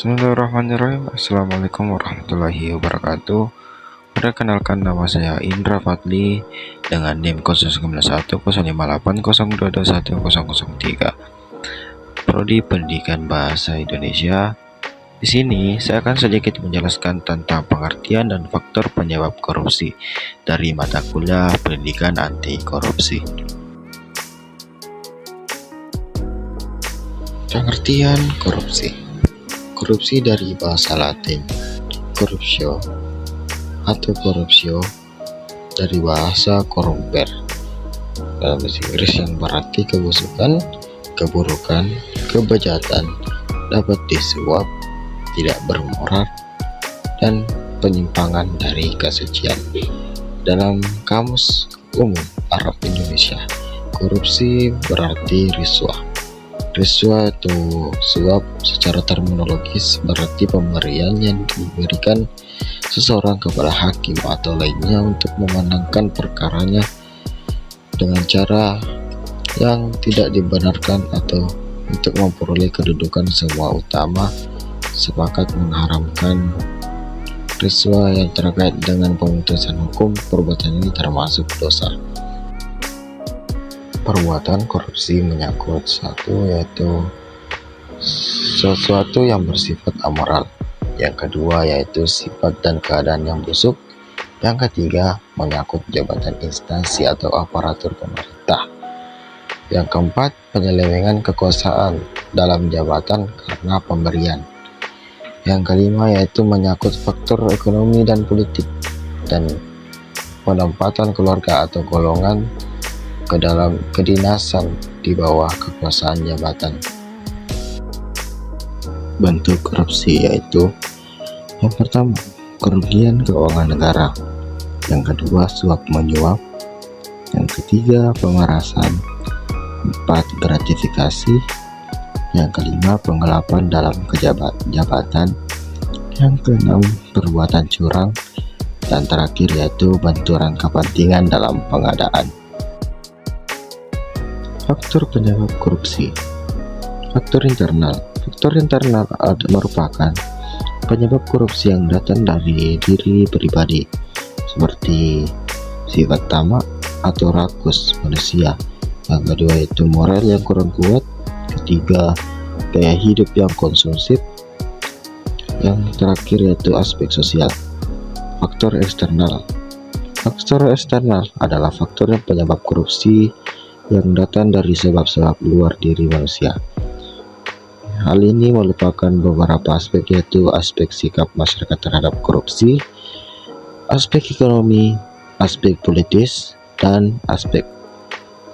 Bismillahirrahmanirrahim. Assalamualaikum warahmatullahi wabarakatuh. Perkenalkan, nama saya Indra Fadli dengan NIM 09105802210003. Prodi Pendidikan Bahasa Indonesia. Di sini saya akan sedikit menjelaskan tentang pengertian dan faktor penyebab korupsi dari mata kuliah Pendidikan Anti Korupsi. Pengertian korupsi. Korupsi dari bahasa Latin corruptio atau corruptio dari bahasa corrumper dalam bahasa Inggris yang berarti kebusukan, keburukan, kebejatan, dapat disuap, tidak bermoral, dan penyimpangan dari kesucian. Dalam Kamus Umum Arab Indonesia, korupsi berarti riswah. Riswah itu suap secara terminologis berarti pemberian yang diberikan seseorang kepada hakim atau lainnya untuk memenangkan perkaranya dengan cara yang tidak dibenarkan atau untuk memperoleh kedudukan semua utama. Sepakat mengharamkan riswah yang terkait dengan pemutusan hukum. Perbuatan ini termasuk dosa. Perbuatan korupsi menyangkut yaitu sesuatu yang bersifat amoral. Yang kedua yaitu sifat dan keadaan yang busuk. Yang ketiga menyangkut jabatan instansi atau aparatur pemerintah. Yang keempat penyelewengan kekuasaan dalam jabatan karena pemberian. Yang kelima yaitu menyangkut faktor ekonomi dan politik dan penempatan keluarga atau golongan ke dalam kedinasan di bawah kekuasaan jabatan. Bentuk korupsi yaitu yang pertama kerugian keuangan negara, yang kedua suap menyuap, yang ketiga pemerasan, empat gratifikasi, yang kelima penggelapan dalam jabatan, yang keenam perbuatan curang, dan terakhir yaitu benturan kepentingan dalam pengadaan. Faktor penyebab korupsi. Faktor internal merupakan penyebab korupsi yang datang dari diri pribadi, seperti sifat tamak atau rakus manusia. Yang kedua itu moral yang kurang kuat. Ketiga, gaya hidup yang konsumtif. Yang terakhir yaitu aspek sosial. Faktor eksternal. Faktor eksternal adalah faktor yang penyebab korupsi yang datang dari sebab-sebab luar diri manusia. Hal ini merupakan beberapa aspek, yaitu aspek sikap masyarakat terhadap korupsi, aspek ekonomi, aspek politis, dan aspek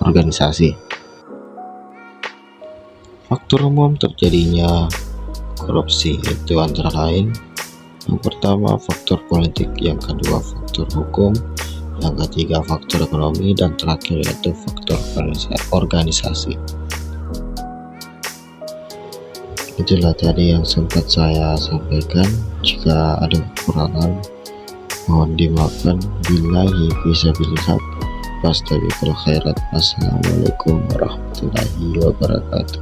organisasi. Faktor umum terjadinya korupsi yaitu antara lain: yang pertama faktor politik, yang kedua faktor hukum, yang ketiga faktor ekonomi, dan terakhir yaitu faktor organisasi. Itulah tadi yang sempat saya sampaikan. Jika ada kekurangan mohon dimaafkan. Billahi fisabilillah. Wassalamualaikum warahmatullahi wabarakatuh.